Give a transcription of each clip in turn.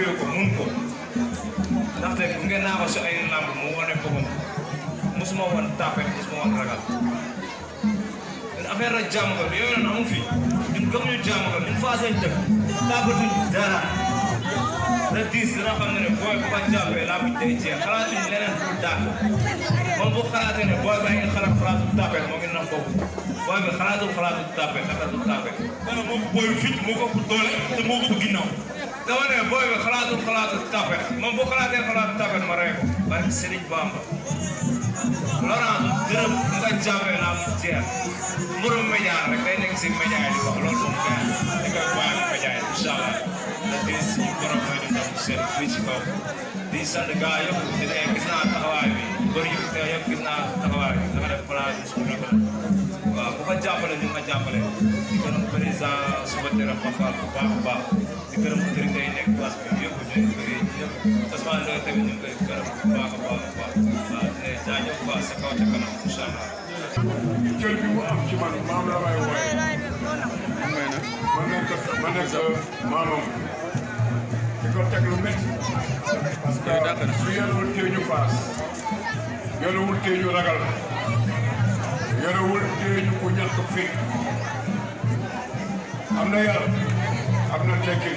bëggee ko mun ko ndaxte bu ngeen naa ko si ay lamb mu wane boppam mosuma woon tapet mosuma woon ragal affaire la jàmm ko yooyu noonu amu fi ñun gëmuñu jàmm ko ñun faa seen dëkk tapatuñ dara le 10 dina xam ne booy bu ko jàppee laa buñ day jeex xalaatuñ leneen pour daan moom bu xalaatee ne booy baa ngi xalaatu tapet moo ngi nax boobu booy bi xalaatul tapet affaire du tapet moom booy fit moo ko doole te moo ko ginnaaw dama ne booy bi xalaatul tapet moom bu xalaatee tapet ma rey ko barke Serigne Bamba Laurent dërëm bu ko jàppee laa mu jeex mbirum média rek day nekk si média yi di wax loolu moom gars yi dañ koy bàyyi média yi incha allah le 10 suñu borom mooy di ndam seen fii ci kaw di sant gars yëpp di ne gis naa taxawaay bi bëri yëpp gis naa taxawaay bi dafa def place bi suñu rafet waaw bu ko jàppale ñu ma jàppale di gërëm président suba tëram Papa bu baax a baax di gërëm autorité yi nekk place bi yëpp ñu bëri yëpp Ousmane Ndoye tamit ñu ngi koy gërëm bu baax a baax a baax waaw jaajëf quoi sa kaw ca kanam incha allah. cër bi mu am ci man maam la may wooye ma nekk maamam di ko teg lu métti parce que su yorewul tee ñu faas yorewul tee ñu ragal yorewul tee ñu ko ñàkk fii am na yar am na tekki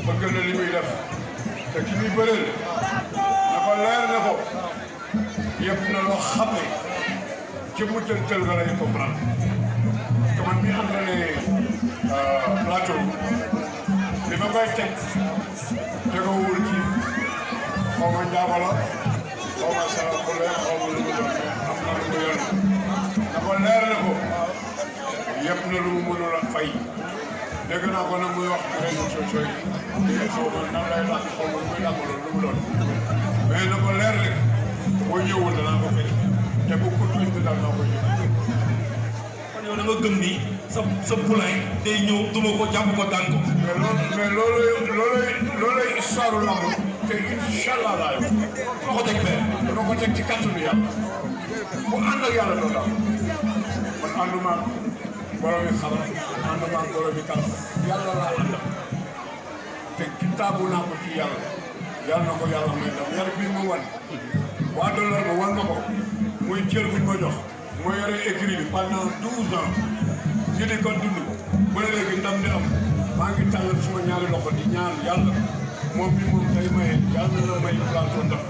bëgg na li muy def te ki muy bëreel na ko leer na ko yëpp na loo xam ne ci mu tël nga lay comprendre parce que man mi entraîné Plateau li ma koy teg tegawul ci xaw ma Ndiago la xaw ma Sarakule xaw ma lu mu doon am na lu mu yor na ko leer na ko yëpp na lu mu mënul a fay dégg naa ko nag muy wax réseaux sociaux yi xaw ma nan lay làkk xaw ma lu muy làkk loolu lu mu doon mais na ko leer rek boo ñëwul danaa ko fekk te bu ko tuuti daal naa ko ñëw. kon yow da nga gëm ni sa poulain day ñëw duma ko jàpp ko daan ko. mais loolooy histoire lamb te incha allah laa yor. foo ko teg fee. dama ko teg ci kàttanu yàlla bu ànd ak yàlla doo daal man ànduma ak borom yi xaram ànduma ak borom yi kàlla yàlla laa ànd te kitaabu naa ko ci yàlla yàlla na ko yàlla may ndam yar bi mu wan waa dollar ba wan na ko muy cër buñ ma jox moo yore écrit bi pendant 12 ans ñu di ko dund ba léegi ndam di am maa ngi tàllal suma ñaari loxo di ñaan yàlla moom mi moom tey maye yàlla na la may Plateau ndam